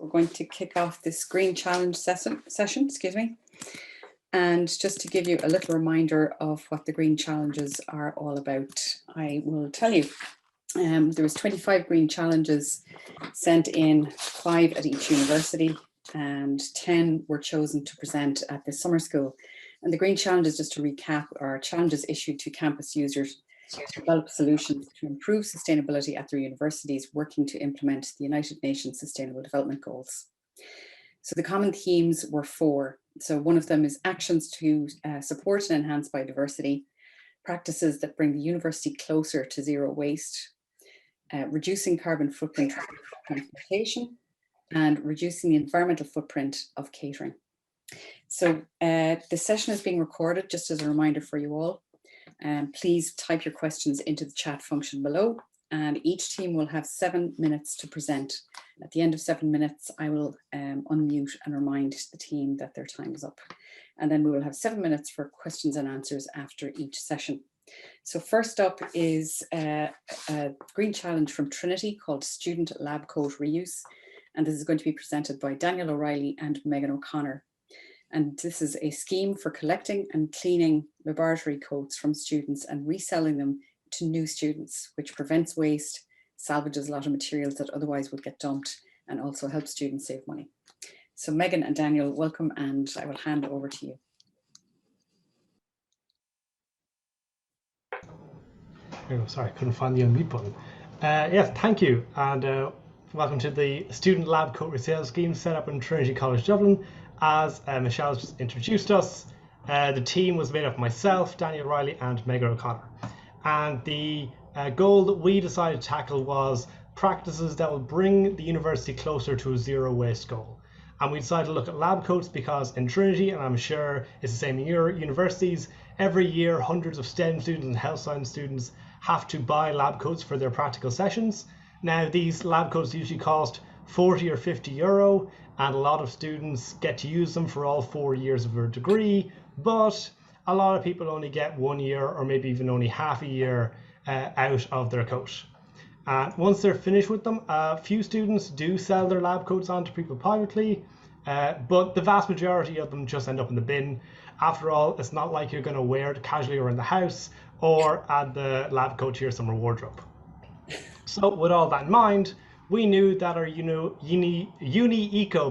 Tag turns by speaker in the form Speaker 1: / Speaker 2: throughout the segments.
Speaker 1: we're going to kick off this Green Challenge session, excuse me. And just to give you a little reminder of what the Green Challenges are all about, I will tell you. There was 25 Green Challenges sent in, 5 at each university, and 10 were chosen to present at the summer school. And the Green Challenges, just to recap, are challenges issued to campus users to develop solutions to improve sustainability at their universities working to implement the United Nations Sustainable Development Goals. So the common themes were 4. So one of them is actions to support and enhance biodiversity, practices that bring the university closer to zero waste, reducing carbon footprint of transportation, and reducing the environmental footprint of catering. So the session is being recorded, just as a reminder for you all. Please type your questions into the chat function below, and each team will have 7 minutes to present. At the end of 7 minutes, I will unmute and remind the team that their time is up. And then we will have 7 minutes for questions and answers after each session. So first up is a Green Challenge from Trinity called Student Lab Coat Reuse. And this is going to be presented by Daniel O'Reilly and Megan O'Connor. And this is a scheme for collecting and cleaning laboratory coats from students and reselling them to new students, which prevents waste, salvages a lot of materials that otherwise would get dumped, and also helps students save money. So Megan and Daniel, welcome, and I will hand over to you.
Speaker 2: Oh, sorry, I couldn't find the unmute button. Yes, thank you, and welcome to the Student Lab Coat Resale Scheme set up in Trinity College Dublin. As Michelle has just introduced us, the team was made up of myself, Daniel O'Reilly, and Megan O'Connor. And the goal that we decided to tackle was practices that will bring the university closer to a zero waste goal. And we decided to look at lab coats because in Trinity, and I'm sure it's the same in your universities, every year hundreds of STEM students and health science students have to buy lab coats for their practical sessions. Now these lab coats usually cost 40 or 50 euro, and a lot of students get to use them for all 4 years of their degree, but a lot of people only get 1 year or maybe even only half a year out of their coat. Once they're finished with them, a few students do sell their lab coats on to people privately, but the vast majority of them just end up in the bin. After all, it's not like you're going to wear it casually around the house or add the lab coat to your summer wardrobe. So with all that in mind, we knew that our UNI-ECO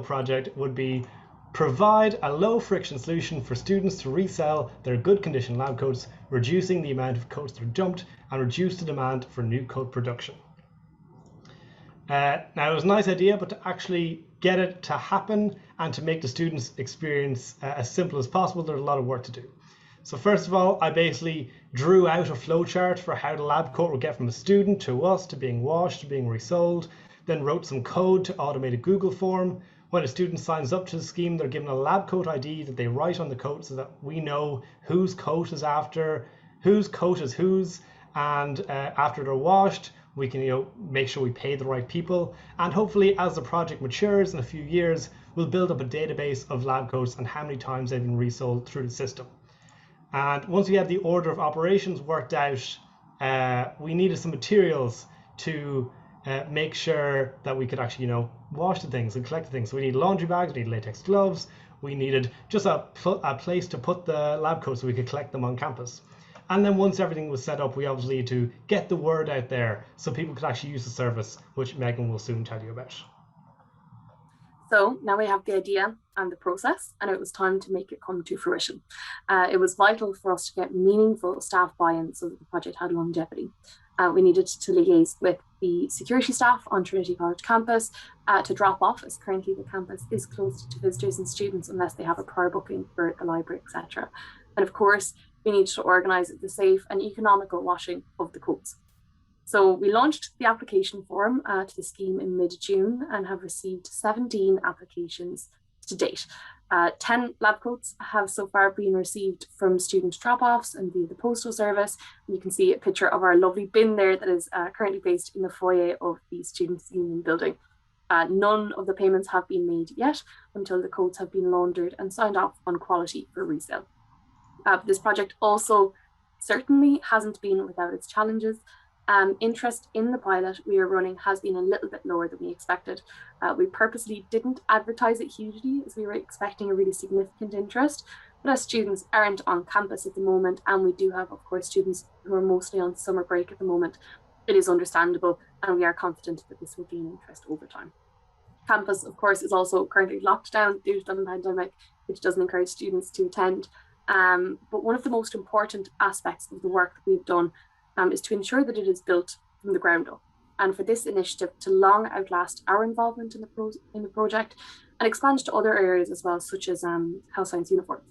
Speaker 2: project would be provide a low friction solution for students to resell their good condition lab coats, reducing the amount of coats that are dumped and reduce the demand for new coat production. Now it was a nice idea, but to actually get it to happen and to make the students' experience as simple as possible, there's a lot of work to do. So first of all, I basically drew out a flowchart for how the lab coat would get from a student to us, to being washed, to being resold, then wrote some code to automate a Google form. When a student signs up to the scheme, they're given a lab coat ID that they write on the coat so that we know whose coat is after, whose coat is whose, and after they're washed, we can make sure we pay the right people. And hopefully as the project matures in a few years, we'll build up a database of lab coats and how many times they've been resold through the system. And once we had the order of operations worked out, we needed some materials to make sure that we could actually, wash the things and collect the things. So we need laundry bags, we need latex gloves, we needed just a place to put the lab coats so we could collect them on campus. And then once everything was set up, we obviously had to get the word out there so people could actually use the service, which Megan will soon tell you about.
Speaker 3: So now we have the idea and the process, and it was time to make it come to fruition. It was vital for us to get meaningful staff buy-in so that the project had longevity. We needed to liaise with the security staff on Trinity College campus to drop off, as currently the campus is closed to visitors and students unless they have a prior booking for the library, etc. And of course, we needed to organise the safe and economical washing of the coats. So we launched the application form to the scheme in mid-June and have received 17 applications to date. 10 lab coats have so far been received from student drop-offs and via the postal service. And you can see a picture of our lovely bin there that is currently based in the foyer of the Students' Union building. None of the payments have been made yet until the coats have been laundered and signed off on quality for resale. This project also certainly hasn't been without its challenges. Interest in the pilot we are running has been a little bit lower than we expected. We purposely didn't advertise it hugely as we were expecting a really significant interest, but as students aren't on campus at the moment, and we do have, of course, students who are mostly on summer break at the moment, it is understandable, and we are confident that this will gain interest over time. Campus, of course, is also currently locked down due to the pandemic, which doesn't encourage students to attend. But one of the most important aspects of the work that we've done is to ensure that it is built from the ground up. And for this initiative to long outlast our involvement in the project and expand to other areas as well, such as health science uniforms.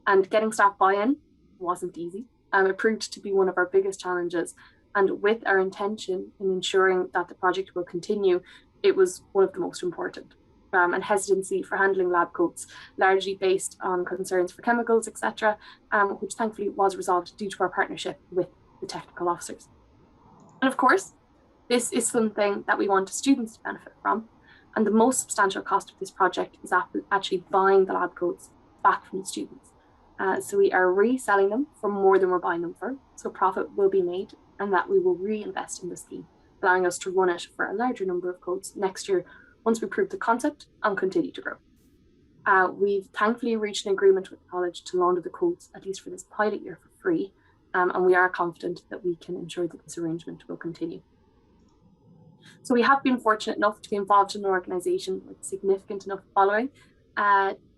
Speaker 3: And getting staff buy-in wasn't easy. It proved to be one of our biggest challenges. And with our intention in ensuring that the project will continue, it was one of the most important. And hesitancy for handling lab coats, largely based on concerns for chemicals, etc., which thankfully was resolved due to our partnership with the technical officers. And of course, this is something that we want students to benefit from. And the most substantial cost of this project is actually buying the lab coats back from the students. So we are reselling them for more than we're buying them for. So profit will be made, and that we will reinvest in the scheme, allowing us to run it for a larger number of coats next year once we prove the concept and continue to grow. We've thankfully reached an agreement with the college to launder the coats, at least for this pilot year, for free. And we are confident that we can ensure that this arrangement will continue. So we have been fortunate enough to be involved in an organisation with significant enough following.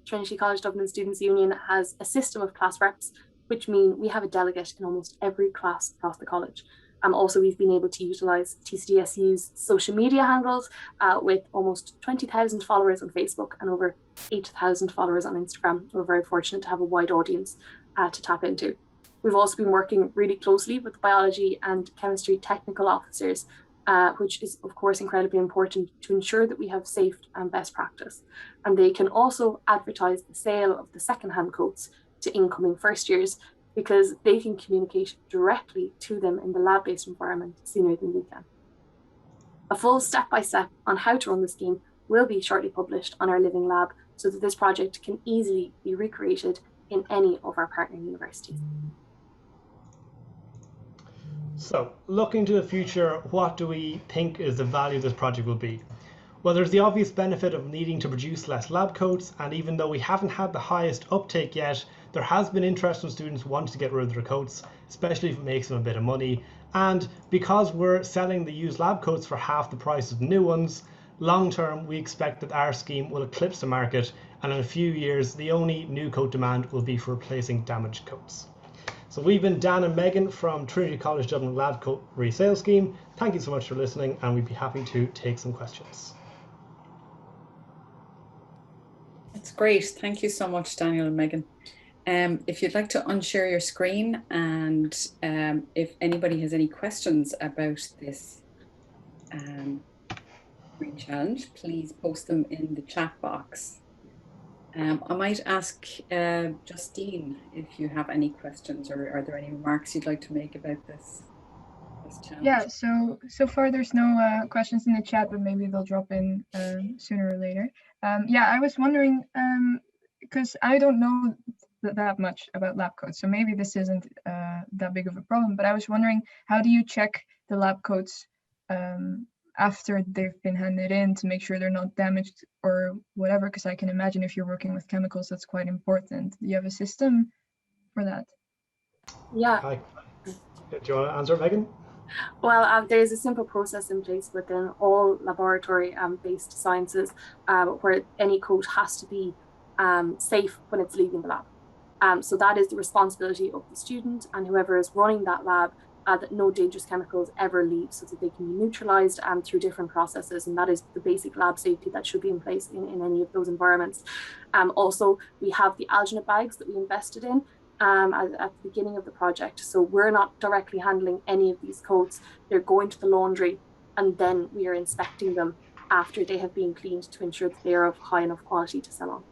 Speaker 3: Trinity College Dublin Students' Union has a system of class reps, which mean we have a delegate in almost every class across the college. Also, we've been able to utilise TCDSU's social media handles with almost 20,000 followers on Facebook and over 8,000 followers on Instagram. We're very fortunate to have a wide audience to tap into. We've also been working really closely with biology and chemistry technical officers, which is, of course, incredibly important to ensure that we have safe and best practice. And they can also advertise the sale of the second-hand coats to incoming first years, because they can communicate directly to them in the lab-based environment sooner than we can. A full step-by-step on how to run the scheme will be shortly published on our Living Lab, so that this project can easily be recreated in any of our partner universities.
Speaker 2: So, looking to the future, what do we think is the value of this project will be? Well, there's the obvious benefit of needing to produce less lab coats, and even though we haven't had the highest uptake yet, there has been interest from students wanting to get rid of their coats, especially if it makes them a bit of money. And because we're selling the used lab coats for half the price of the new ones, long term we expect that our scheme will eclipse the market, and in a few years the only new coat demand will be for replacing damaged coats. So we've been Dan and Megan from Trinity College Dublin Lab Coat Resale Scheme. Thank you so much for listening, and we'd be happy to take some questions.
Speaker 1: That's great. Thank you so much, Daniel and Megan. If you'd like to unshare your screen, and if anybody has any questions about this green challenge, please post them in the chat box. I might ask Justine if you have any questions, or are there any remarks you'd like to make about this challenge?
Speaker 4: Yeah, so far there's no questions in the chat, but maybe they'll drop in sooner or later. Yeah, I was wondering, because I don't know that much about lab coats, so maybe this isn't that big of a problem, but I was wondering, how do you check the lab coats after they've been handed in to make sure they're not damaged or whatever? Because I can imagine if you're working with chemicals, that's quite important. Do you have a system for that?
Speaker 3: Yeah.
Speaker 2: Hi. Do you want to answer, Megan?
Speaker 3: Well, there's a simple process in place within all laboratory-based sciences where any coat has to be safe when it's leaving the lab. So that is the responsibility of the student and whoever is running that lab, that no dangerous chemicals ever leave, so that they can be neutralized through different processes. And that is the basic lab safety that should be in place in any of those environments. Also, we have the alginate bags that we invested in at the beginning of the project. So we're not directly handling any of these coats. They're going to the laundry, and then we are inspecting them after they have been cleaned to ensure that they are of high enough quality to sell on.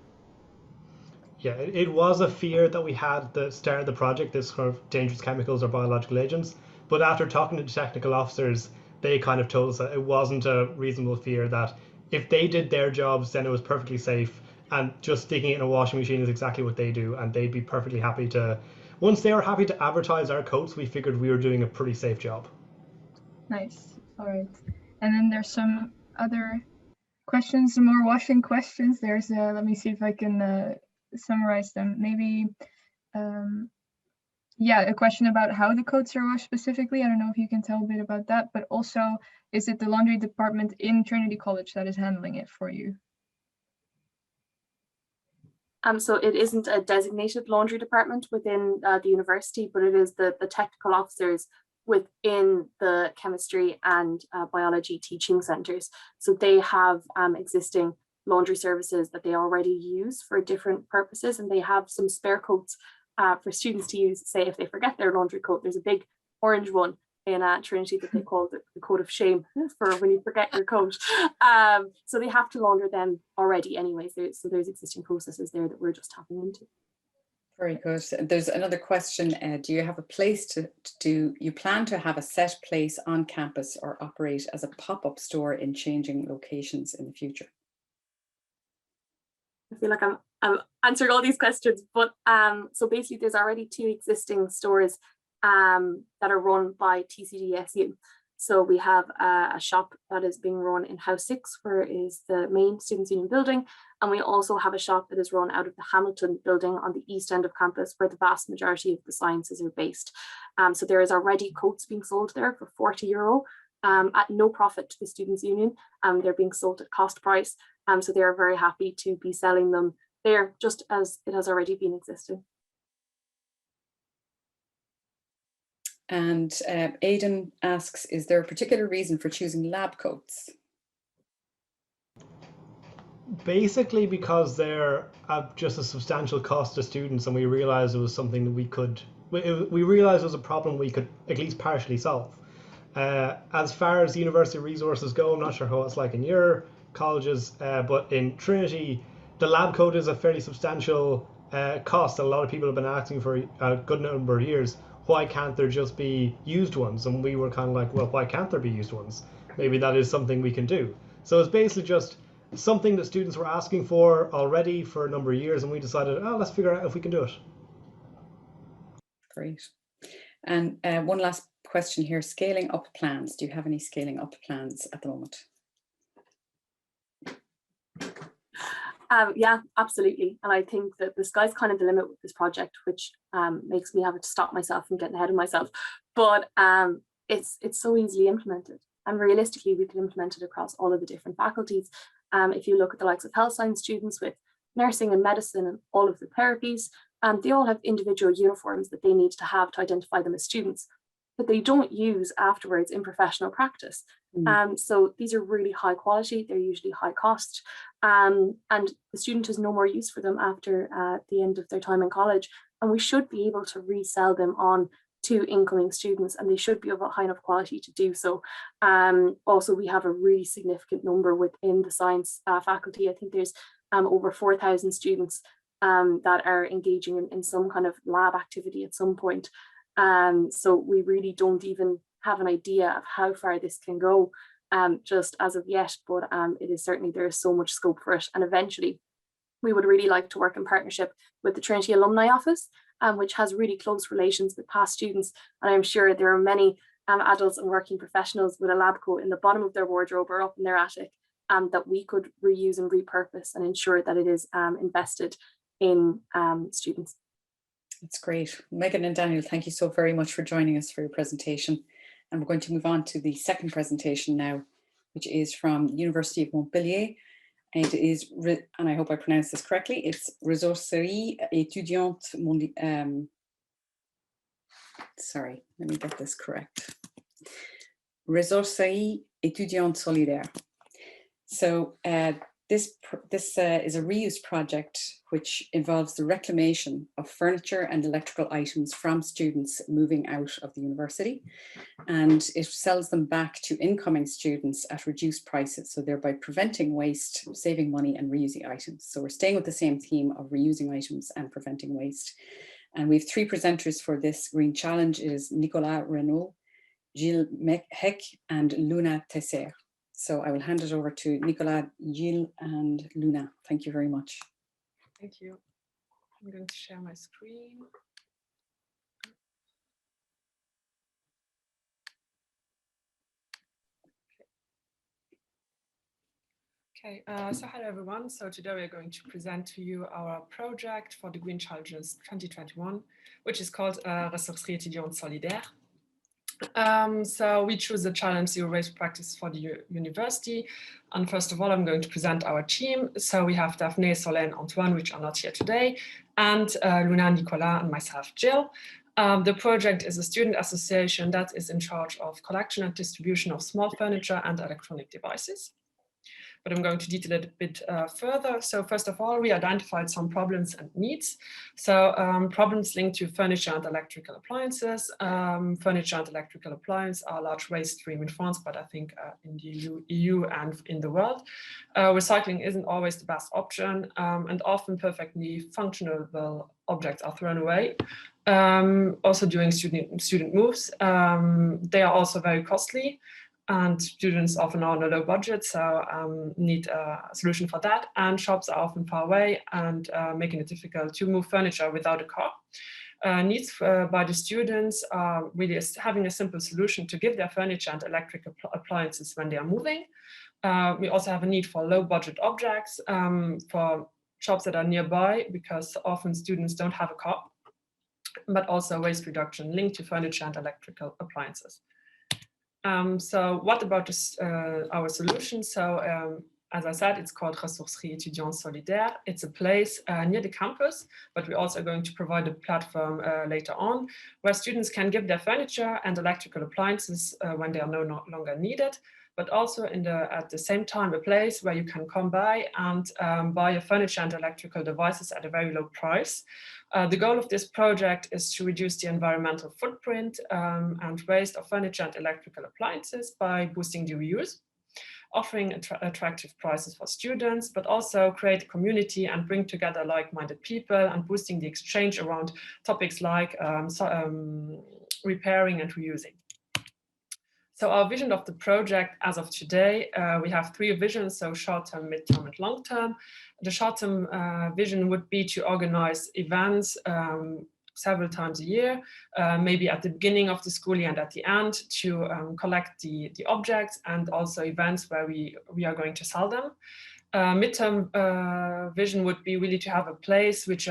Speaker 2: Yeah, it was a fear that we had at the start of the project, this sort of dangerous chemicals or biological agents. But after talking to the technical officers, they kind of told us that it wasn't a reasonable fear, that if they did their jobs, then it was perfectly safe. And just sticking it in a washing machine is exactly what they do. And they'd be perfectly happy to, once they were happy to advertise our coats, we figured we were doing a pretty safe job.
Speaker 4: Nice. All right. And then there's some other questions, some more washing questions. There's let me see if I can summarize them. Maybe yeah, a question about how the coats are washed specifically. I don't know if you can tell a bit about that, but also, is it the laundry department in Trinity College that is handling it for you?
Speaker 3: So it isn't a designated laundry department within the university, but it is the technical officers within the chemistry and biology teaching centres. So they have existing laundry services that they already use for different purposes, and they have some spare coats for students to use. Say if they forget their laundry coat, there's a big orange one in Trinity that they call the coat of shame for when you forget your coat. So they have to launder them already anyways. So there's existing processes there that we're just tapping into.
Speaker 1: Very good. There's another question. Do you have a place you plan to have a set place on campus or operate as a pop-up store in changing locations in the future?
Speaker 3: I feel like I'm answering all these questions, but so basically there's already 2 existing stores that are run by TCDSU. So we have a shop that is being run in House 6, where is the main Students' Union building. And we also have a shop that is run out of the Hamilton building on the east end of campus, where the vast majority of the sciences are based. So there is already coats being sold there for €40 at no profit to the Students' Union. They're being sold at cost price. So they are very happy to be selling them there, just as it has already been existing.
Speaker 1: And Aidan asks, is there a particular reason for choosing lab coats?
Speaker 2: Basically because they're at just a substantial cost to students, and we realized it was something that we realized it was a problem we could at least partially solve. As far as university resources go, I'm not sure how it's like in your colleges, but in Trinity, the lab coat is a fairly substantial cost that a lot of people have been asking for a good number of years. Why can't there just be used ones? And we were kind of like, well, why can't there be used ones? Maybe that is something we can do. So it's basically just something that students were asking for already for a number of years, and we decided, oh, let's figure out if we can do it.
Speaker 1: Great. And one last question here, scaling up plans. Do you have any scaling up plans at the moment?
Speaker 3: Yeah, absolutely. And I think that the sky's kind of the limit with this project, which makes me have to stop myself from getting ahead of myself. But it's so easily implemented. And realistically, we could implement it across all of the different faculties. If you look at the likes of health science students with nursing and medicine and all of the therapies, they all have individual uniforms that they need to have to identify them as students, but they don't use afterwards in professional practice. So these are really high quality, they're usually high cost, and the student has no more use for them after the end of their time in college. And we should be able to resell them on to incoming students, and they should be of a high enough quality to do so. Also, we have a really significant number within the science faculty. I think there's over 4,000 students that are engaging in some kind of lab activity at some point. So we really don't even have an idea of how far this can go just as of yet, but it is certainly, there is so much scope for it. And eventually we would really like to work in partnership with the Trinity Alumni Office, which has really close relations with past students. And I'm sure there are many adults and working professionals with a lab coat in the bottom of their wardrobe or up in their attic that we could reuse and repurpose and ensure that it is invested in students.
Speaker 1: That's great. Megan and Daniel, thank you so very much for joining us for your presentation. And we're going to move on to the second presentation now, which is from the University of Montpellier. And it is, and I hope I pronounced this correctly, it's Ressourcerie, Etudiante, sorry, let me get this correct. Ressourcerie, Etudiante Solidaire. So this is a reuse project which involves the reclamation of furniture and electrical items from students moving out of the university, and it sells them back to incoming students at reduced prices, so thereby preventing waste, saving money and reusing items. So we're staying with the same theme of reusing items and preventing waste. And we have 3 presenters for this Green Challenge. It is Nicolas Renaud, Gilles Heck and Luna Tesser. So I will hand it over to Nicolas, Gilles and Luna. Thank you very much.
Speaker 5: Thank you. I'm going to share my screen. Okay, so hello everyone. So today we're going to present to you our project for the Green Challenges 2021, which is called Ressourcerie Etudiante Solidaire. So we choose the challenge zero waste practice for the university. And first of all, I'm going to present our team. So we have Daphne, Solène, Antoine, which are not here today, and Luna, Nicolas, and myself, Jill. The project is a student association that is in charge of collection and distribution of small furniture and electronic devices. But I'm going to detail it a bit further. So first of all, we identified some problems and needs. So problems linked to furniture and electrical appliances. Furniture and electrical appliances are a large waste stream in France, but I think in the EU and in the world. Recycling isn't always the best option, and often perfectly functional objects are thrown away. Also during student moves, they are also very costly. And students often are on a low budget, so need a solution for that. And shops are often far away and making it difficult to move furniture without a car. Needs by the students are really having a simple solution to give their furniture and electric appliances when they are moving. We also have a need for low budget objects for shops that are nearby, because often students don't have a car, but also waste reduction linked to furniture and electrical appliances. So what about this, our solution? So as I said, it's called Ressourcerie Etudiante Solidaire. It's a place near the campus, but we're also going to provide a platform later on where students can give their furniture and electrical appliances when they are no longer needed, but also at the same time a place where you can come by and buy your furniture and electrical devices at a very low price. The goal of this project is to reduce the environmental footprint and waste of furniture and electrical appliances by boosting the reuse, offering attractive prices for students, but also create a community and bring together like-minded people and boosting the exchange around topics like repairing and reusing. So our vision of the project as of today, we have three visions, so short-term, mid-term, and long-term. The short-term vision would be to organize events several times a year, maybe at the beginning of the school year and at the end, to collect the objects, and also events where we are going to sell them. Midterm vision would be really to have a place which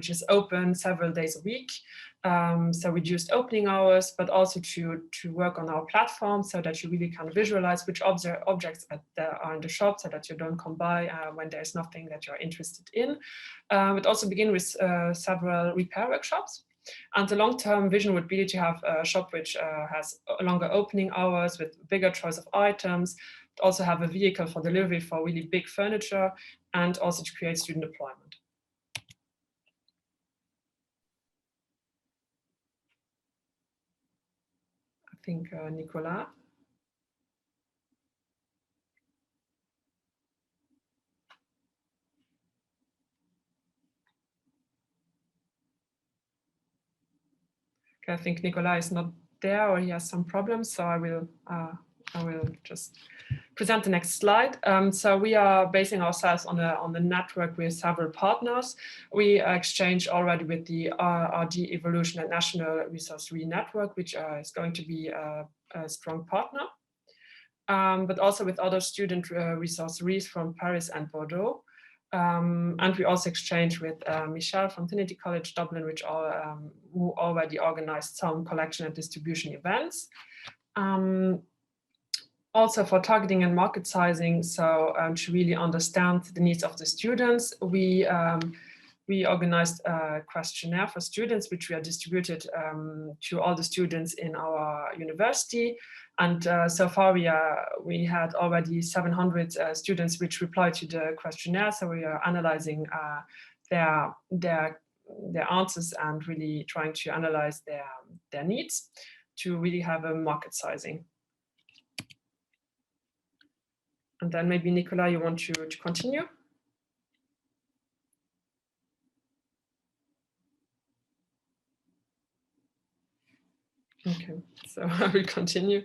Speaker 5: is open several days a week, so reduced opening hours, but also to work on our platform so that you really can visualize which objects are in the shop, so that you don't come by when there's nothing that you're interested in. But also begin with several repair workshops. And the long-term vision would be to have a shop which has longer opening hours with bigger choice of items, also have a vehicle for delivery for really big furniture, and also to create student employment. I think Nicolas. Okay, I think Nicolas is not there, or he has some problems, so I will just present the next slide. So we are basing ourselves on a network with several partners. We exchange already with the RD Evolution and National Ressourcerie network, which is going to be a strong partner, but also with other student ressourceries from Paris and Bordeaux. And we also exchange with Michelle from Trinity College Dublin, who already organized some collection and distribution events. Also for targeting and market sizing, so to really understand the needs of the students, we organized a questionnaire for students, which we are distributed to all the students in our university. And so far we had already 700 students which replied to the questionnaire. So we are analyzing their answers and really trying to analyze their needs to really have a market sizing. And then maybe Nicolas, you want to continue? Okay, so I will continue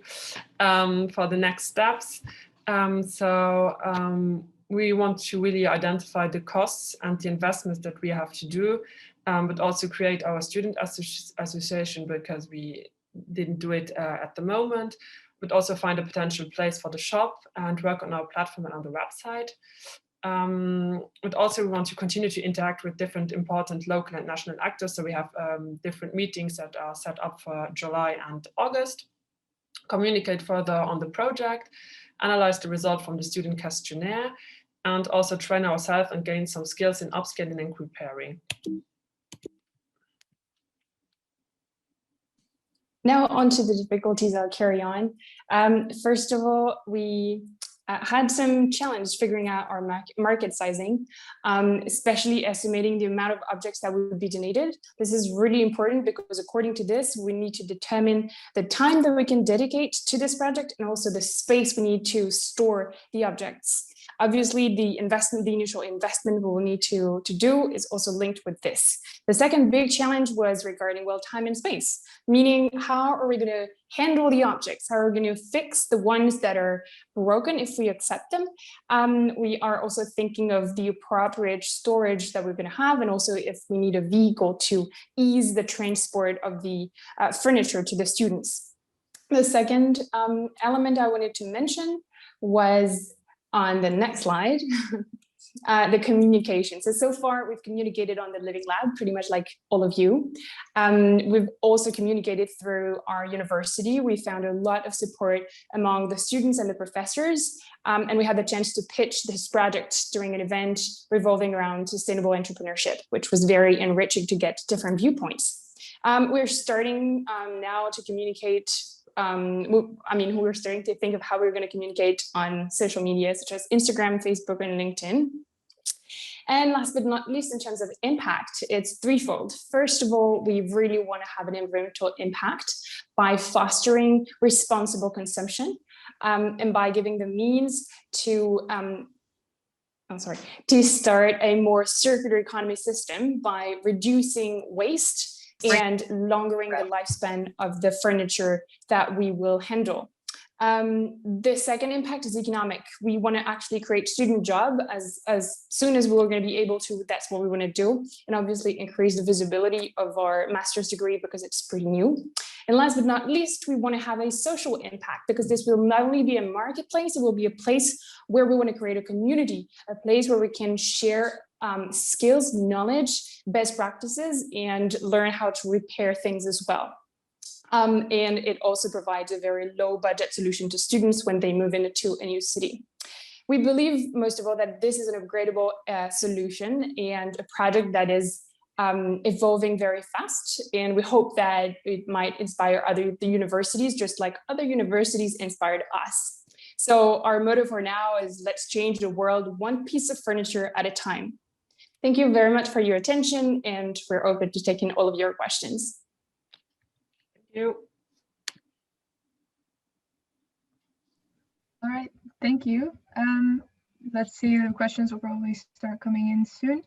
Speaker 5: for the next steps. We want to really identify the costs and the investments that we have to do, but also create our student association, because we didn't do it at the moment. We'd also find a potential place for the shop and work on our platform and on the website. But also we want to continue to interact with different important local and national actors. So we have different meetings that are set up for July and August, communicate further on the project, analyze the result from the student questionnaire, and also train ourselves and gain some skills in upscaling and preparing.
Speaker 6: Now on to the difficulties. I'll carry on. First of all, we had some challenge figuring out our market sizing, especially estimating the amount of objects that would be donated. This is really important because according to this, we need to determine the time that we can dedicate to this project and also the space we need to store the objects. Obviously, the initial investment we will need to do is also linked with this. The second big challenge was regarding, well, time and space, meaning how are we going to handle the objects? How are we going to fix the ones that are broken if we accept them? We are also thinking of the appropriate storage that we're going to have, and also if we need a vehicle to ease the transport of the furniture to the students. The second element I wanted to mention was on the next slide, the communication. So far we've communicated on the Living Lab, pretty much like all of you. We've also communicated through our university. We found a lot of support among the students and the professors, and we had the chance to pitch this project during an event revolving around sustainable entrepreneurship, which was very enriching to get different viewpoints. We're starting now to communicate. We're starting to think of how we're going to communicate on social media, such as Instagram, Facebook, and LinkedIn. And last but not least, in terms of impact, it's threefold. First of all, we really want to have an environmental impact by fostering responsible consumption and by giving the means to start a more circular economy system by reducing waste and longering the lifespan of the furniture that we will handle. The second impact is economic. We want to actually create student job as soon as we're going to be able to. That's what we want to do, and obviously increase the visibility of our master's degree because it's pretty new. And last but not least, we want to have a social impact because this will not only be a marketplace, it will be a place where we want to create a community, a place where we can share skills, knowledge, best practices, and learn how to repair things as well. And it also provides a very low budget solution to students when they move into a new city. We believe, most of all, that this is an upgradable solution and a project that is evolving very fast. And we hope that it might inspire the universities, just like other universities inspired us. So our motto for now is, let's change the world one piece of furniture at a time. Thank you very much for your attention, and we're open to taking all of your questions.
Speaker 5: Thank you.
Speaker 4: All right, thank you. Let's see, the questions will probably start coming in soon.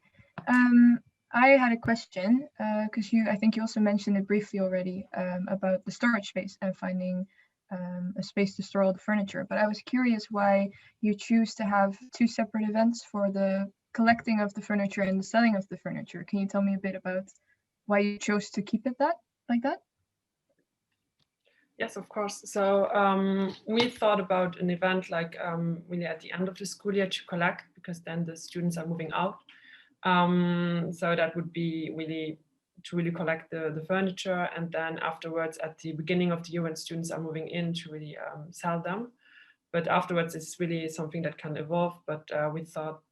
Speaker 4: I had a question, because I think you also mentioned it briefly already, about the storage space and finding a space to store all the furniture. But I was curious why you choose to have two separate events for the collecting of the furniture and the selling of the furniture. Can you tell me a bit about why you chose to keep it like that?
Speaker 5: Yes, of course. So we thought about an event like really at the end of the school year to collect, because then the students are moving out. So that would be really to really collect the furniture, and then afterwards at the beginning of the year when students are moving in to really sell them. But afterwards it's really something that can evolve, but we thought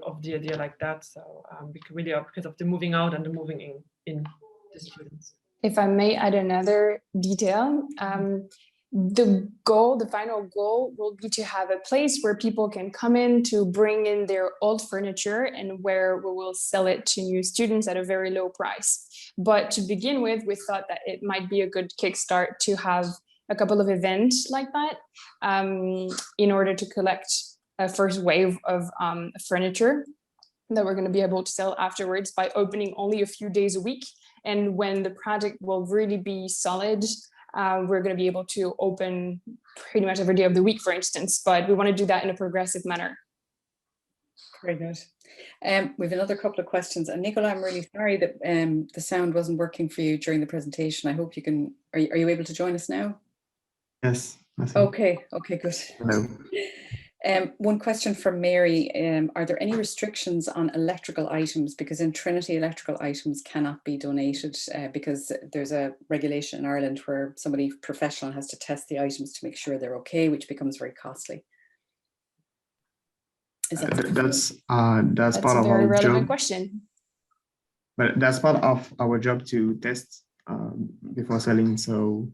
Speaker 5: of the idea like that. So because of the moving out and the moving in the students.
Speaker 6: If I may add another detail, the final goal will be to have a place where people can come in to bring in their old furniture and where we will sell it to new students at a very low price. But to begin with, we thought that it might be a good kickstart to have a couple of events like that in order to collect a first wave of furniture that we're going to be able to sell afterwards by opening only a few days a week. And when the project will really be solid, we're going to be able to open pretty much every day of the week, for instance, but we want to do that in a progressive manner.
Speaker 1: Very good. We have another couple of questions. And Nicola, I'm really sorry that the sound wasn't working for you during the presentation. I hope you can, are you able to join us now?
Speaker 7: Yes.
Speaker 1: Okay, good.
Speaker 7: Hello.
Speaker 1: One question from Mary. Are there any restrictions on electrical items? Because in Trinity, electrical items cannot be donated because there's a regulation in Ireland where somebody professional has to test the items to make sure they're okay, which becomes very costly. Is that
Speaker 7: that's part
Speaker 6: a
Speaker 7: of
Speaker 6: very
Speaker 7: our
Speaker 6: relevant
Speaker 7: job.
Speaker 6: question.
Speaker 7: But that's part of our job to test before selling. So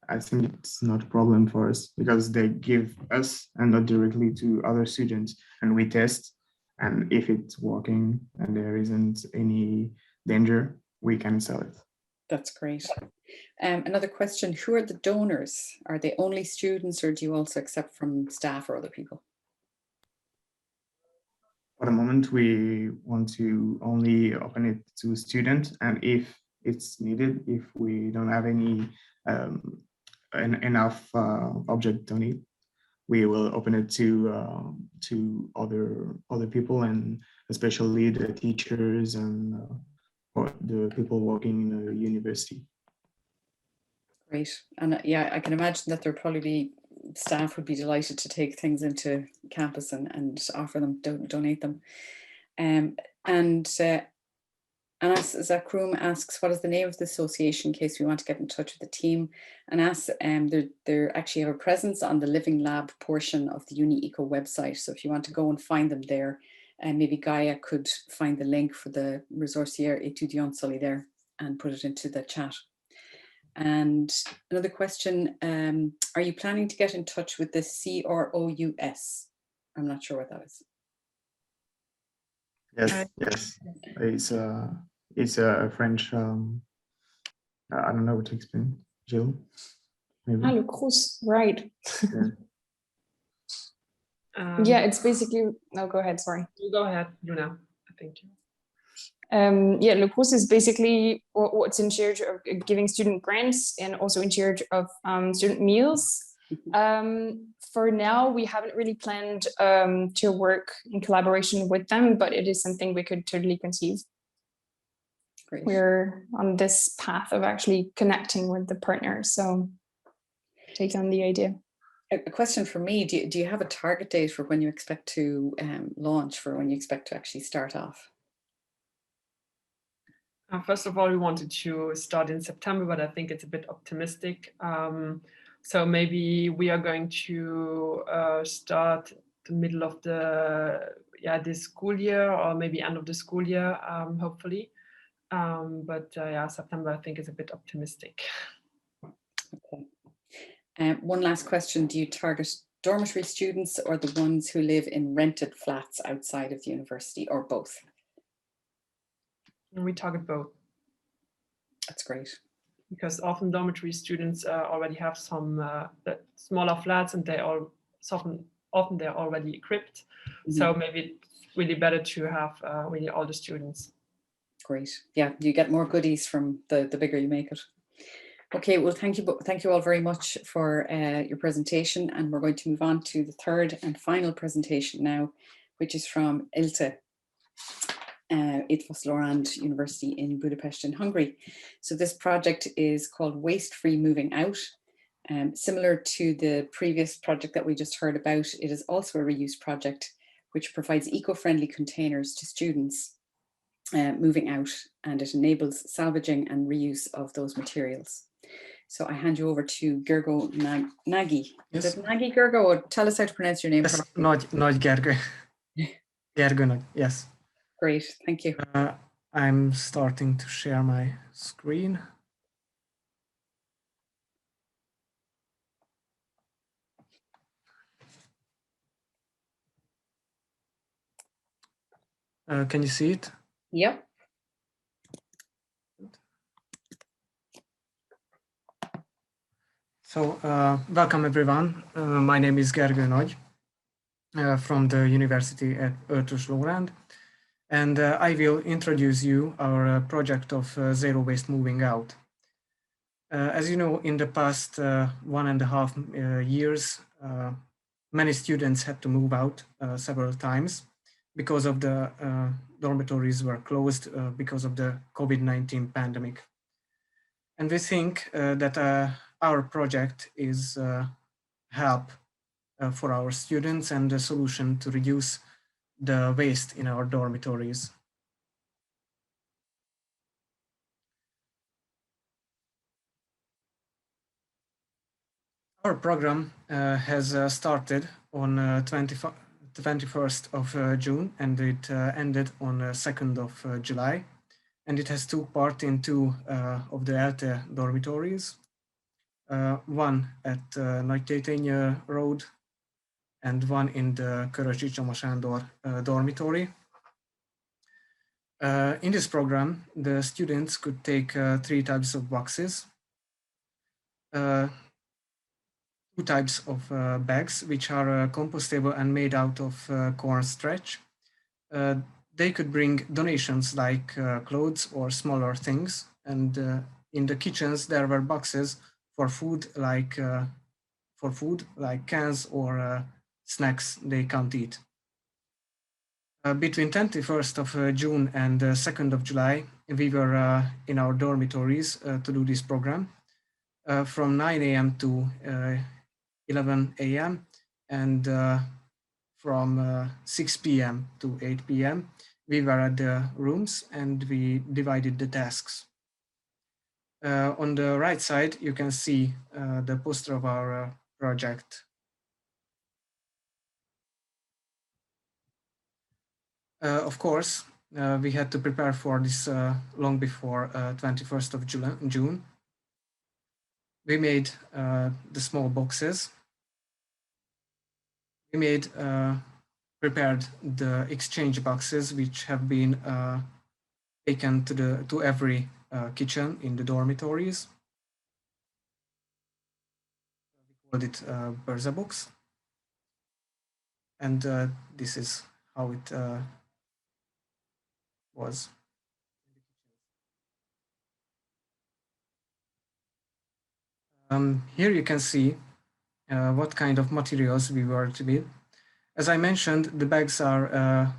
Speaker 7: I think it's not a problem for us because they give us and not directly to other students, and we test. And if it's working and there isn't any danger, we can sell it.
Speaker 1: That's great. Another question, who are the donors? Are they only students or do you also accept from staff or other people?
Speaker 7: For the moment, we want to only open it to students, and if it's needed, if we don't have any enough object donate, we will open it to other people, and especially the teachers and or the people working in the university.
Speaker 1: Great. And yeah, I can imagine that there'll probably be staff would be delighted to take things into campus and offer them, donate them. Anas Zakroum asks, what is the name of the association in case we want to get in touch with the team? And they actually have a presence on the Living Lab portion of the UNI-ECO website. So if you want to go and find them there, maybe Gaia could find the link for the Ressourcerie Etudiante Solidaire and put it into the chat. And another question, are you planning to get in touch with the CROUS? I'm not sure what that is.
Speaker 7: Yes. It's a French, I don't know what to explain. Jill? Maybe?
Speaker 6: Le CROUS, right.
Speaker 7: Yeah.
Speaker 6: Yeah, it's basically, no, go ahead, sorry.
Speaker 5: You go ahead, Luna, I think.
Speaker 6: Yeah, Le CROUS is basically what's in charge of giving student grants and also in charge of student meals. For now, we haven't really planned to work in collaboration with them, but it is something we could totally conceive.
Speaker 1: Great.
Speaker 6: We're on this path of actually connecting with the partners, so take on the idea.
Speaker 1: A question for me, do you have a target date for when you expect to launch, for when you expect to actually start off?
Speaker 5: First of all, we wanted to start in September, but I think it's a bit optimistic. So maybe we are going to start the middle of this school year, or maybe end of the school year, hopefully. But September I think is a bit optimistic.
Speaker 1: Okay. One last question, do you target dormitory students or the ones who live in rented flats outside of the university, or both?
Speaker 5: And we target both.
Speaker 1: That's great.
Speaker 5: Because often dormitory students already have some smaller flats, and often they're already equipped. Mm-hmm. So maybe it's really better to have really all the students.
Speaker 1: Great. Yeah, you get more goodies from the bigger you make it. Okay, well, thank you all very much for your presentation, and we're going to move on to the third and final presentation now, which is from ELTE. Etudiante University in Budapest in Hungary. So this project is called Waste Free Moving Out. Similar to the previous project that we just heard about, it is also a reuse project which provides eco-friendly containers to students moving out, and it enables salvaging and reuse of those materials. So I hand you over to Gergo Nagy. Yes. Is it Nagy, Gergo? Or tell us how to pronounce your name.
Speaker 8: Yes, Nagy Gergo. Gergo Nagy, yes.
Speaker 1: Great, thank you.
Speaker 8: I'm starting to share my screen. Can you see it?
Speaker 1: Yep.
Speaker 8: So, welcome everyone. My name is Gergő Nagy from the University at Eötvös-Loránd, and I will introduce you our project of zero waste moving out. As you know, in the past 1.5 years, many students had to move out several times because of the dormitories were closed because of the COVID-19 pandemic. And we think that our project is help for our students and a solution to reduce the waste in our dormitories. Our program has started on 21st of June, and it ended on 2nd of July. And it has took part in two of the ELTE dormitories, one at Nagy Road and one in the Körösi Csoma Sándor dormitory. In this program, the students could take three types of boxes, two types of bags, which are compostable and made out of corn starch. They could bring donations like clothes or smaller things. And in the kitchens, there were boxes for food like cans or snacks they can't eat. Between 21st of June and 2nd of July, we were in our dormitories to do this program from 9 a.m. to 11 a.m. and from 6 p.m. to 8 p.m. we were at the rooms and we divided the tasks. On the right side, you can see the poster of our project. Of course, we had to prepare for this long before 21st of June. We made the small boxes. We made prepared the exchange boxes, which have been taken to every kitchen in the dormitories. We called it Berza box, and this is how it was. Here you can see what kind of materials we worked with. As I mentioned, the bags are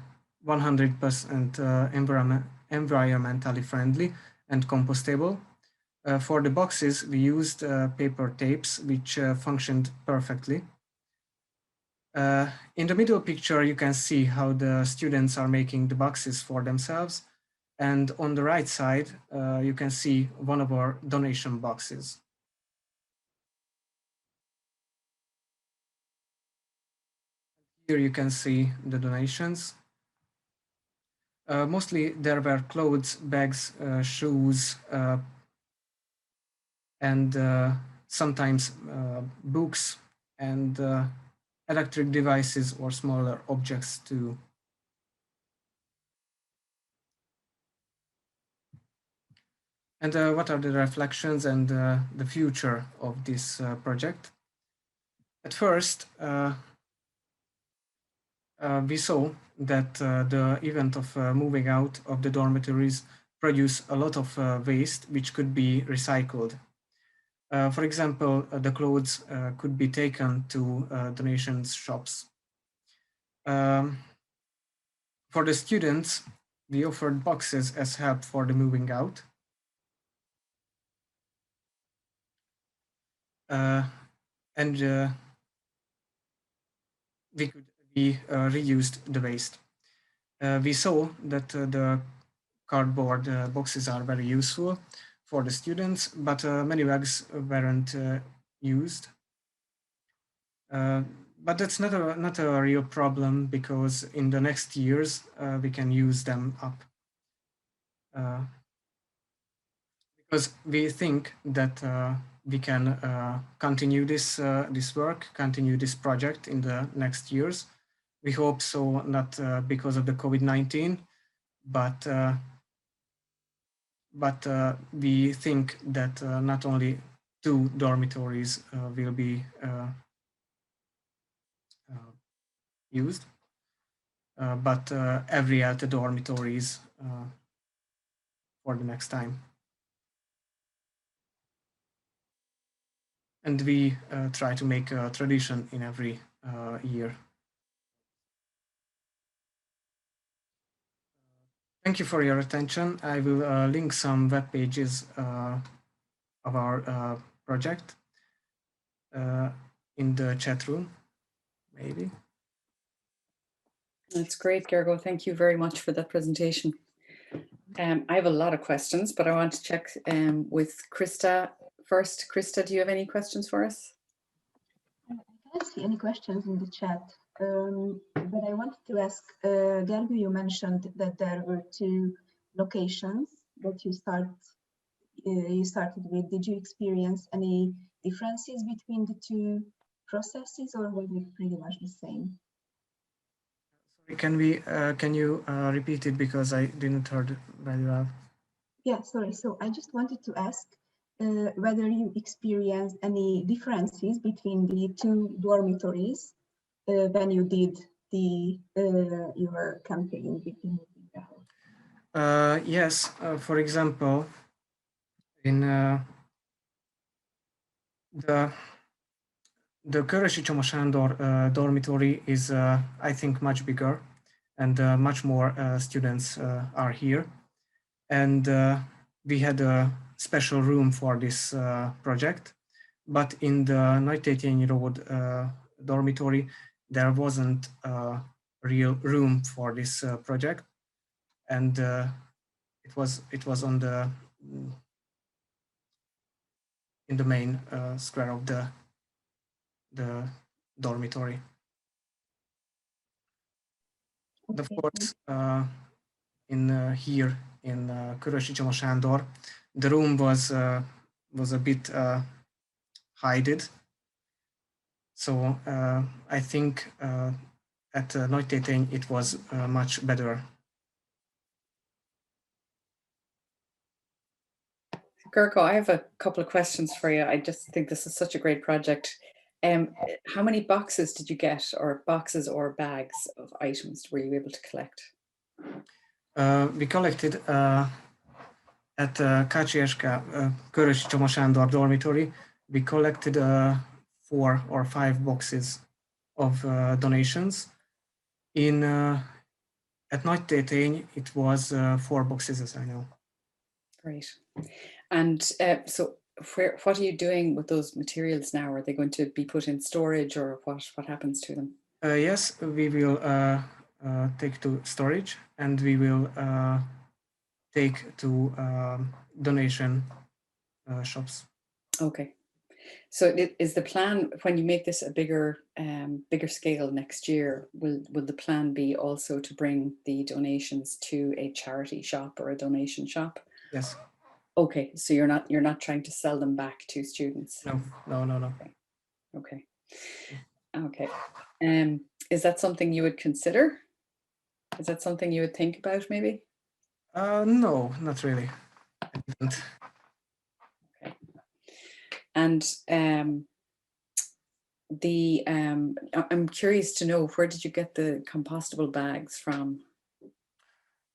Speaker 8: 100% environmentally friendly and compostable. For the boxes, we used paper tapes, which functioned perfectly. In the middle picture, you can see how the students are making the boxes for themselves. And on the right side, you can see one of our donation boxes. Here you can see the donations. Mostly there were clothes, bags, shoes, and sometimes books and electric devices or smaller objects too. And what are the reflections and the future of this project? At first, we saw that the event of moving out of the dormitories produced a lot of waste which could be recycled. For example, the clothes could be taken to donation shops. For the students, we offered boxes as help for the moving out. And we reused the waste. We saw that the cardboard boxes are very useful for the students, but many bags weren't used. But that's not a real problem, because in the next years we can use them up. Because we think that we can continue this work, continue this project in the next years. We hope so, not because of the COVID-19, but we think that not only 2 dormitories will be used, but every ELTE dormitories for the next time. And we try to make a tradition in every year. Thank you for your attention. I will link some web pages of our project. in the chat room, maybe.
Speaker 1: That's great, Gergo. Thank you very much for that presentation. I have a lot of questions, but I want to check with Krista first. Krista, do you have any questions for us?
Speaker 9: I can't see any questions in the chat, but I wanted to ask, Gergo, you mentioned that there were 2 locations that you started with. Did you experience any differences between the 2 processes, or was it pretty much the same?
Speaker 8: Can you repeat it, because I didn't heard very well?
Speaker 9: Yeah, sorry. So I just wanted to ask whether you experienced any differences between the 2 dormitories when you did your campaign between
Speaker 8: Yes, for example, in the Körösi Csoma Sándor dormitory is, I think, much bigger, and much more students are here. And we had a special room for this project, but in the Nagytétény Road dormitory, there wasn't a real room for this project, and it was on the in the main square of the dormitory.
Speaker 9: Okay.
Speaker 8: Of course, in here in Körösi Csoma Sándor, the room was a bit hided. So I think at Nagytétény it was much better.
Speaker 1: Gergo, I have a couple of questions for you. I just think this is such a great project. How many boxes did you get, or boxes or bags of items were you able to collect?
Speaker 8: We collected at Kácsi-Eska Körösi Csoma Sándor dormitory. We collected 4 or 5 boxes of donations. At Nagytétény it was 4 boxes, as I know.
Speaker 1: Great. And so what are you doing with those materials now? Are they going to be put in storage, or what happens to them?
Speaker 8: Yes, we will take to storage, and we will take to donation shops.
Speaker 1: Okay. So is the plan, when you make this a bigger scale next year, will the plan be also to bring the donations to a charity shop or a donation shop?
Speaker 8: Yes.
Speaker 1: Okay, so you're not trying to sell them back to students?
Speaker 8: No.
Speaker 1: Okay. Is that something you would consider? Is that something you would think about, maybe?
Speaker 8: No, not really. I didn't.
Speaker 1: Okay. And I'm curious to know, where did you get the compostable bags from?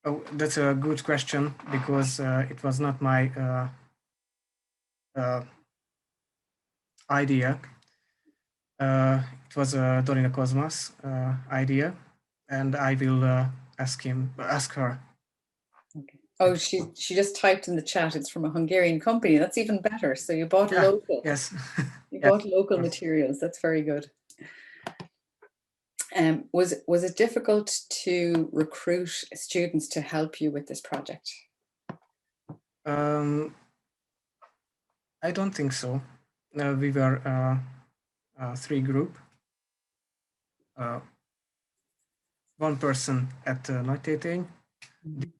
Speaker 8: Oh, that's a good question, because it was not my idea. It was Dorina Kozmas' idea, and I will ask her.
Speaker 1: Okay. Oh, she just typed in the chat, it's from a Hungarian company. That's even better. So you bought local.
Speaker 8: Yes.
Speaker 1: You bought local materials. That's very good. Was it difficult to recruit students to help you with this project?
Speaker 8: I don't think so. We were 3 group. 1 person at Nagytétény,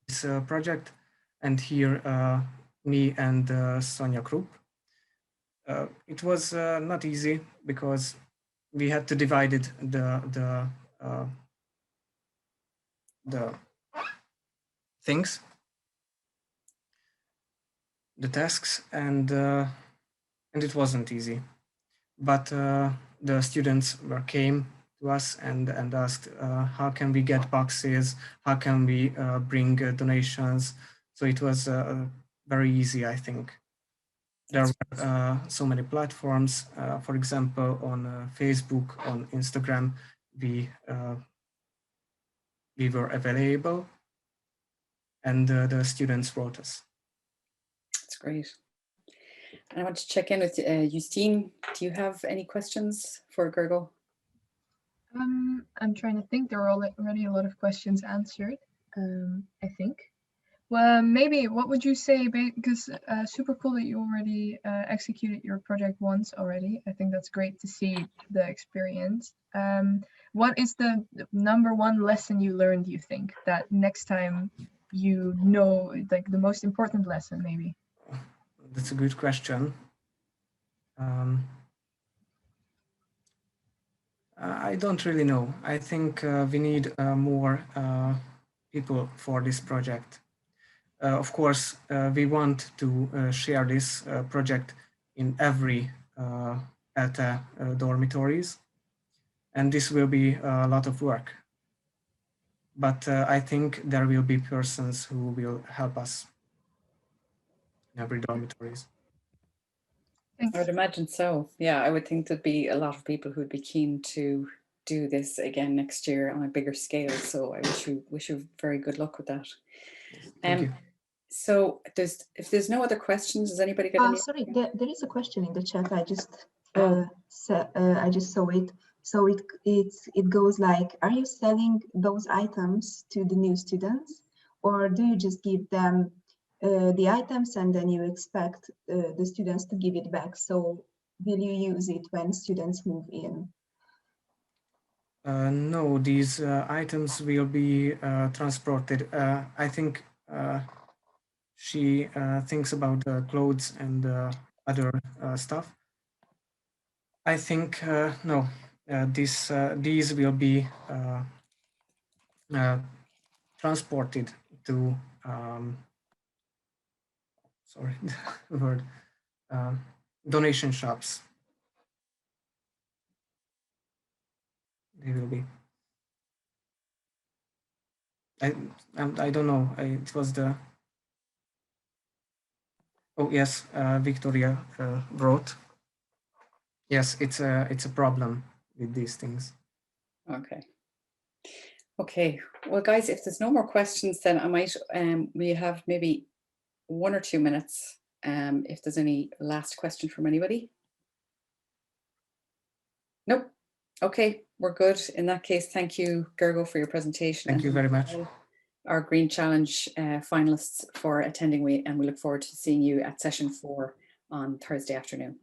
Speaker 8: this project, and here me and Sonia Krupp. It was not easy, because we had to divide it, the things, the tasks, and it wasn't easy. But the students came to us and asked, how can we get boxes? How can we bring donations? So it was very easy, I think. There were so many platforms. For example, on Facebook, on Instagram, we were available, and the students wrote us.
Speaker 1: That's great. And I want to check in with Justine. Do you have any questions for Gergo?
Speaker 4: I'm trying to think. There are already a lot of questions answered, I think. Well, maybe what would you say, because super cool that you already executed your project once already. I think that's great to see the experience. What is the #1 lesson you learned, you think, that next time you know, like the most important lesson maybe?
Speaker 8: That's a good question. I don't really know. I think we need more people for this project. Of course, we want to share this project in every ELTE dormitories, and this will be a lot of work. But I think there will be persons who will help us in every dormitories.
Speaker 4: Thanks.
Speaker 1: I would imagine so. Yeah, I would think there'd be a lot of people who'd be keen to do this again next year on a bigger scale. So I wish you very good luck with that.
Speaker 8: Thank you.
Speaker 1: So if there's no other questions, does anybody got any?
Speaker 9: Sorry, there is a question in the chat. I just saw it. So it goes like, are you selling those items to the new students, or do you just give them the items and then you expect the students to give it back? So will you use it when students move in?
Speaker 8: No, these items will be transported. I think she thinks about clothes and other stuff. I think no, these will be transported to sorry word donation shops. They will be. I don't know. It was the. Oh yes, Victoria wrote. Yes, it's a problem with these things.
Speaker 1: Okay. Okay. Well, guys, if there's no more questions, then I might. We have maybe 1 or 2 minutes. If there's any last question from anybody. Nope. Okay, we're good. In that case, thank you, Gergo, for your presentation.
Speaker 8: Thank you very much.
Speaker 1: Our Green Challenge finalists for attending, and we look forward to seeing you at session 4 on Thursday afternoon.